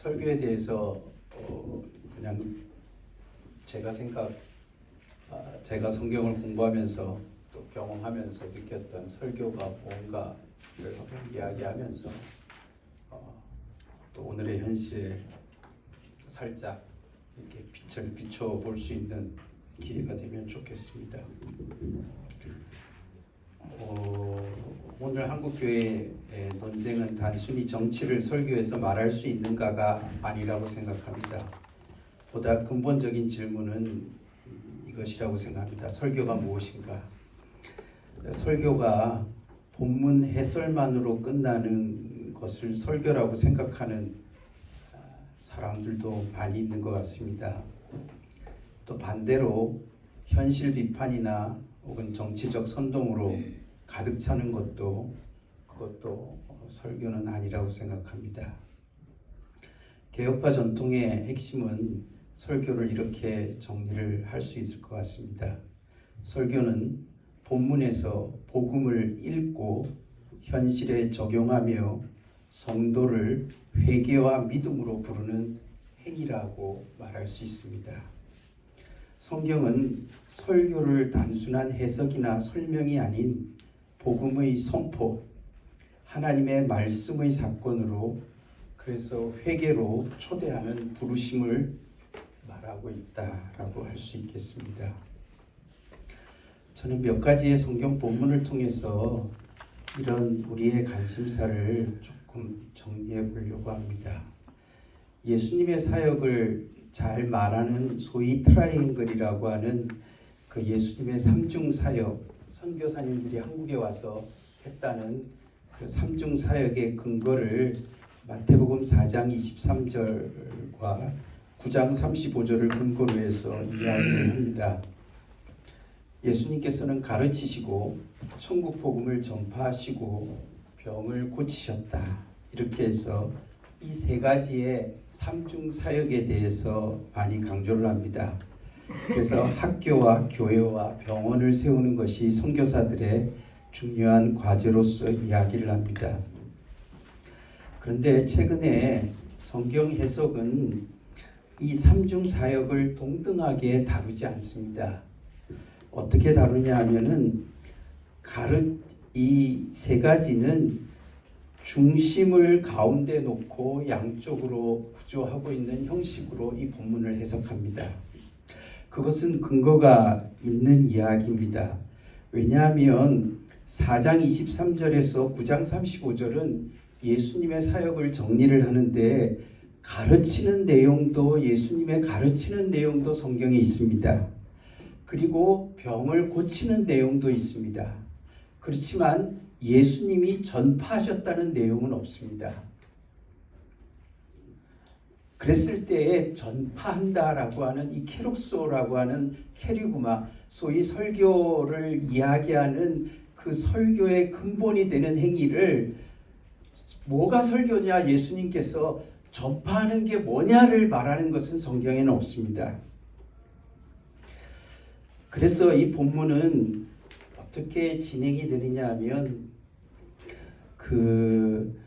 설교에 대해서 그냥 제가 성경을 공부하면서 또 경험하면서 느꼈던 설교가 뭔가를 이야기하면서 또 오늘의 현실에 살짝 이렇게 빛을 비춰볼 수 있는 기회가 되면 좋겠습니다. 오늘 한국교회의 논쟁은 단순히 정치를 설교해서 말할 수 있는가가 아니라고 생각합니다. 보다 근본적인 질문은 이것이라고 생각합니다. 설교가 무엇인가? 설교가 본문 해설만으로 끝나는 것을 설교라고 생각하는 사람들도 많이 있는 것 같습니다. 또 반대로 현실 비판이나 혹은 정치적 선동으로 가득 차는 그것도 설교는 아니라고 생각합니다. 개혁파 전통의 핵심은 설교를 이렇게 정리를 할 수 있을 것 같습니다. 설교는 본문에서 복음을 읽고 현실에 적용하며 성도를 회개와 믿음으로 부르는 행위라고 말할 수 있습니다. 성경은 설교를 단순한 해석이나 설명이 아닌 복음의 선포, 하나님의 말씀의 사건으로, 그래서 회개로 초대하는 부르심을 말하고 있다라고 할 수 있겠습니다. 저는 몇 가지의 성경 본문을 통해서 이런 우리의 관심사를 조금 정리해 보려고 합니다. 예수님의 사역을 잘 말하는 소위 트라이앵글이라고 하는 그 예수님의 삼중 사역, 선교사님들이 한국에 와서 했다는 그 삼중 사역의 근거를 마태복음 4장 23절과 9장 35절을 근거로 해서 이야기를 합니다. 예수님께서는 가르치시고 천국 복음을 전파하시고 병을 고치셨다. 이렇게 해서 이 세 가지의 삼중 사역에 대해서 많이 강조를 합니다. 그래서 학교와 교회와 병원을 세우는 것이 선교사들의 중요한 과제로서 이야기를 합니다. 그런데 최근에 성경 해석은 이 삼중 사역을 동등하게 다루지 않습니다. 어떻게 다루냐 하면은 이 세 가지는 중심을 가운데 놓고 양쪽으로 구조하고 있는 형식으로 이 본문을 해석합니다. 그것은 근거가 있는 이야기입니다. 왜냐하면 4장 23절에서 9장 35절은 예수님의 사역을 정리를 하는데 가르치는 내용도 예수님의 가르치는 내용도 성경에 있습니다. 그리고 병을 고치는 내용도 있습니다. 그렇지만 예수님이 전파하셨다는 내용은 없습니다. 그랬을 때에 전파한다라고 하는 이 케룩소라고 하는 캐리구마, 소위 설교를 이야기하는 그 설교의 근본이 되는 행위를 뭐가 설교냐, 예수님께서 전파하는 게 뭐냐를 말하는 것은 성경에는 없습니다. 그래서 이 본문은 어떻게 진행이 되느냐 하면 그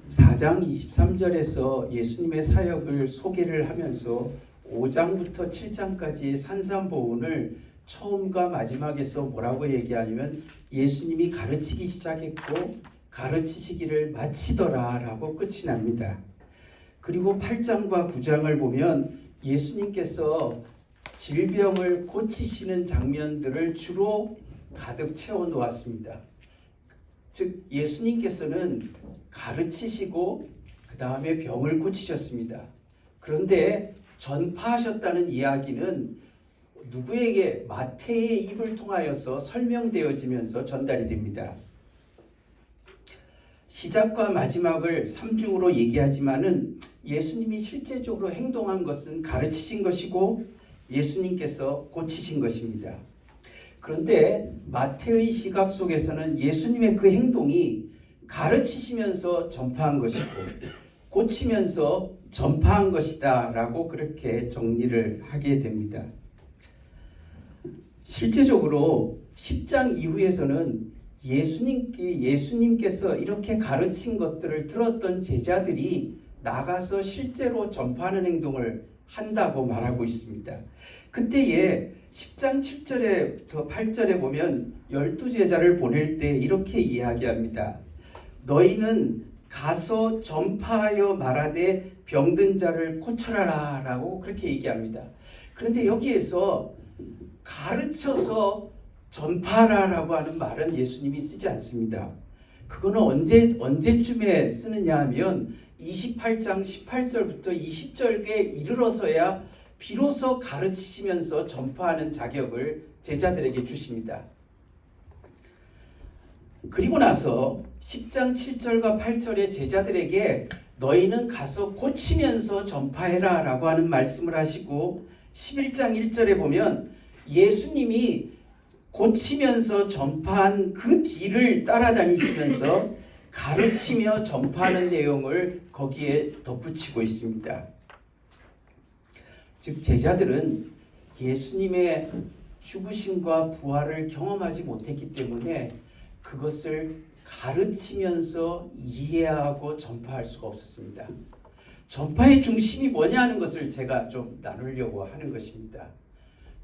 4장 23절에서 예수님의 사역을 소개를 하면서 5장부터 7장까지의 산산보훈을 처음과 마지막에서 뭐라고 얘기하냐면 예수님이 가르치기 시작했고 가르치시기를 마치더라 라고 끝이 납니다. 그리고 8장과 9장을 보면 예수님께서 질병을 고치시는 장면들을 주로 가득 채워 놓았습니다. 즉 예수님께서는 가르치시고 그 다음에 병을 고치셨습니다. 그런데 전파하셨다는 이야기는 누구에게 마태의 입을 통하여서 설명되어지면서 전달이 됩니다. 시작과 마지막을 삼중으로 얘기하지만은 예수님이 실제적으로 행동한 것은 가르치신 것이고 예수님께서 고치신 것입니다. 그런데 마태의 시각 속에서는 예수님의 그 행동이 가르치시면서 전파한 것이고 고치면서 전파한 것이다 라고 그렇게 정리를 하게 됩니다. 실제적으로 10장 이후에서는 예수님께서 이렇게 가르친 것들을 들었던 제자들이 나가서 실제로 전파하는 행동을 한다고 말하고 있습니다. 그때에 10장 7절에부터 8절에 보면 12제자를 보낼 때 이렇게 이야기합니다. 너희는 가서 전파하여 말하되 병든 자를 고쳐라라 라고 그렇게 얘기합니다. 그런데 여기에서 가르쳐서 전파하라라고 하는 말은 예수님이 쓰지 않습니다. 그거는 언제쯤에 쓰느냐 하면 28장 18절부터 20절에 이르러서야 비로소 가르치시면서 전파하는 자격을 제자들에게 주십니다. 그리고 나서 10장 7절과 8절에 제자들에게 너희는 가서 고치면서 전파해라 라고 하는 말씀을 하시고 11장 1절에 보면 예수님이 고치면서 전파한 그 뒤를 따라다니시면서 가르치며 전파하는 내용을 거기에 덧붙이고 있습니다. 즉 제자들은 예수님의 죽으심과 부활을 경험하지 못했기 때문에 그것을 가르치면서 이해하고 전파할 수가 없었습니다. 전파의 중심이 뭐냐 하는 것을 제가 좀 나누려고 하는 것입니다.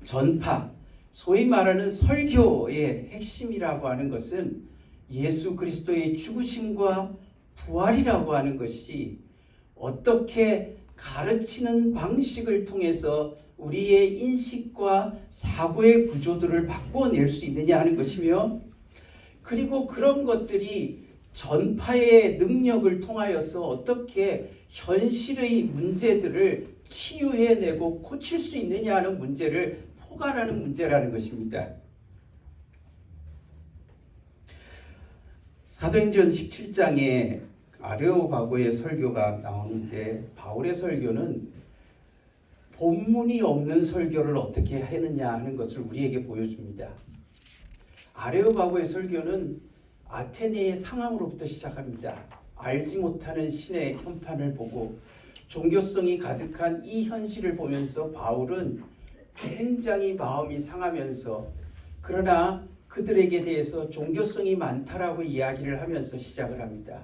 전파, 소위 말하는 설교의 핵심이라고 하는 것은 예수 그리스도의 죽으심과 부활이라고 하는 것이 어떻게 가르치는 방식을 통해서 우리의 인식과 사고의 구조들을 바꾸어낼 수 있느냐 하는 것이며, 그리고 그런 것들이 전파의 능력을 통하여서 어떻게 현실의 문제들을 치유해내고 고칠 수 있느냐 하는 문제를 포괄하는 문제라는 것입니다. 사도행전 17장에 아레오바고의 설교가 나오는데 바울의 설교는 본문이 없는 설교를 어떻게 하느냐 하는 것을 우리에게 보여줍니다. 아레오바고의 설교는 아테네의 상황으로부터 시작합니다. 알지 못하는 신의 현판을 보고 종교성이 가득한 이 현실을 보면서 바울은 굉장히 마음이 상하면서, 그러나 그들에게 대해서 종교성이 많다라고 이야기를 하면서 시작을 합니다.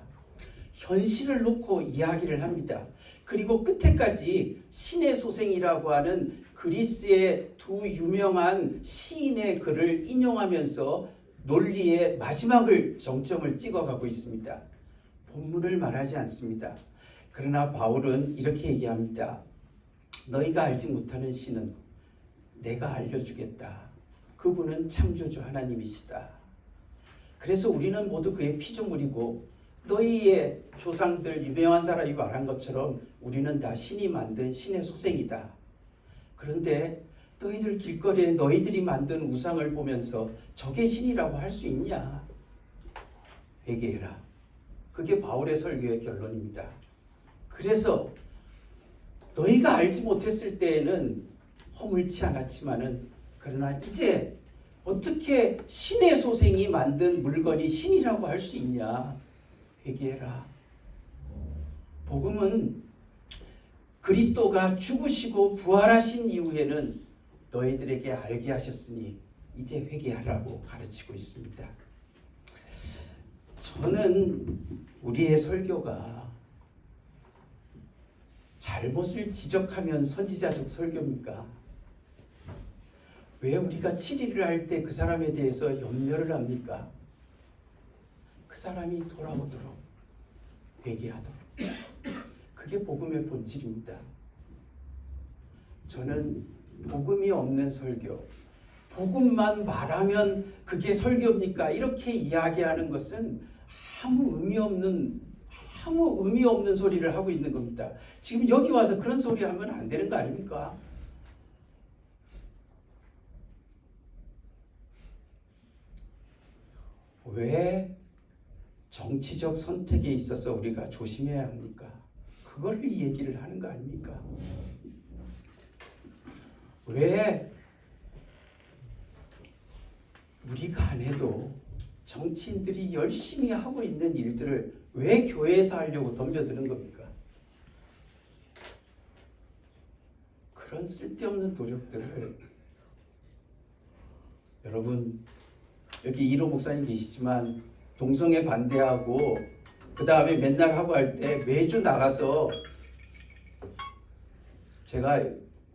현실을 놓고 이야기를 합니다. 그리고 끝에까지 신의 소생이라고 하는 그리스의 두 유명한 시인의 글을 인용하면서 논리의 마지막을 정점을 찍어가고 있습니다. 본문을 말하지 않습니다. 그러나 바울은 이렇게 얘기합니다. 너희가 알지 못하는 신은 내가 알려주겠다. 그분은 창조주 하나님이시다. 그래서 우리는 모두 그의 피조물이고 너희의 조상들 유명한 사람이 말한 것처럼 우리는 다 신이 만든 신의 소생이다. 그런데 너희들 길거리에 너희들이 만든 우상을 보면서 저게 신이라고 할 수 있냐? 회개해라. 그게 바울의 설교의 결론입니다. 그래서 너희가 알지 못했을 때에는 허물치 않았지만은, 그러나 이제 어떻게 신의 소생이 만든 물건이 신이라고 할 수 있냐? 회개해라. 복음은 그리스도가 죽으시고 부활하신 이후에는 너희들에게 알게 하셨으니 이제 회개하라고 가르치고 있습니다. 저는 우리의 설교가 잘못을 지적하면 선지자적 설교입니까? 왜 우리가 치리를 할 때 그 사람에 대해서 염려를 합니까? 그 사람이 돌아오도록, 회개하도록. 그게 복음의 본질입니다. 저는 복음이 없는 설교, 복음만 말하면 그게 설교입니까? 이렇게 이야기하는 것은 아무 의미 없는 소리를 하고 있는 겁니다. 지금 여기 와서 그런 소리 하면 안 되는 거 아닙니까? 왜 정치적 선택에 있어서 우리가 조심해야 합니까? 그거를 얘기를 하는 거 아닙니까? 왜 우리가 안 해도 정치인들이 열심히 하고 있는 일들을 왜 교회에서 하려고 덤벼드는 겁니까? 그런 쓸데없는 노력들을, 여러분 여기 이로 목사님 계시지만 동성애 반대하고 그 다음에 맨날 하고 할 때 매주 나가서 제가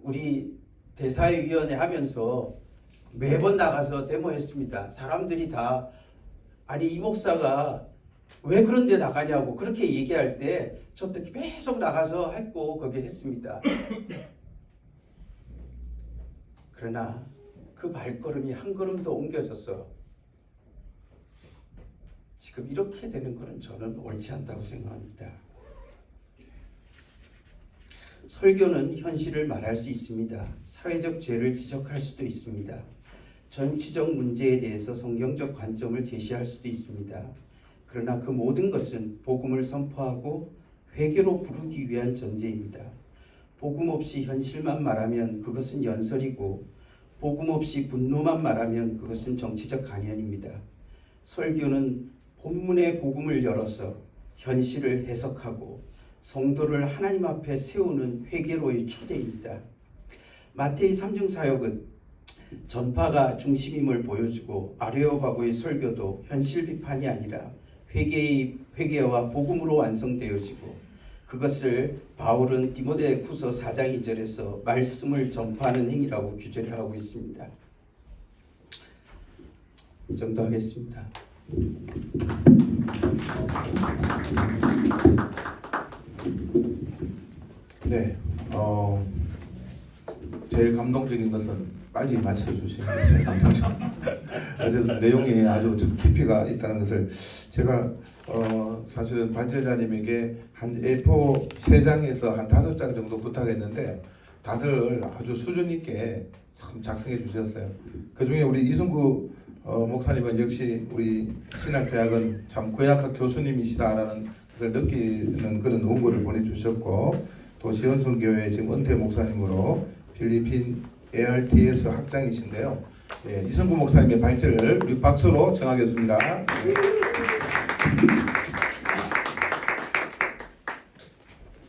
우리 대사회위원회 하면서 매번 나가서 데모했습니다. 사람들이 다 아니 이 목사가 왜 그런 데 나가냐고 그렇게 얘기할 때 저도 계속 나가서 했고 거기 했습니다. 그러나 그 발걸음이 한 걸음도 옮겨져서 지금 이렇게 되는 것은 저는 옳지 않다고 생각합니다. 설교는 현실을 말할 수 있습니다. 사회적 죄를 지적할 수도 있습니다. 정치적 문제에 대해서 성경적 관점을 제시할 수도 있습니다. 그러나 그 모든 것은 복음을 선포하고 회개로 부르기 위한 전제입니다. 복음 없이 현실만 말하면 그것은 연설이고 복음 없이 분노만 말하면 그것은 정치적 강연입니다. 설교는 본문의 복음을 열어서 현실을 해석하고 성도를 하나님 앞에 세우는 회개로의 초대입니다. 마태의 3중 사역은 전파가 중심임을 보여주고 아레오바고의 설교도 현실 비판이 아니라 회개와 복음으로 완성되어지고 그것을 바울은 디모데후서 4장 2절에서 말씀을 전파하는 행위라고 규제를 하고 있습니다. 이 정도 하겠습니다. 네, 제일 감동적인 것은 빨리 맞춰주시는 게 제일 감동적. 어쨌든 내용이 아주 좀 깊이가 있다는 것을 제가 사실은 발제자님에게 한 A4 3장에서 한 5장 정도 부탁했는데 다들 아주 수준 있게 참 작성해 주셨어요. 그 중에 우리 이승구 목사님은 역시 우리 신학대학은 참 고약학 교수님이시다라는 것을 느끼는 그런 원고를 보내주셨고, 또 지원성교회 지금 은퇴 목사님으로 필리핀 ARTS 학장이신데요. 예, 이승구 목사님의 발제를 우리 박수로 청하겠습니다.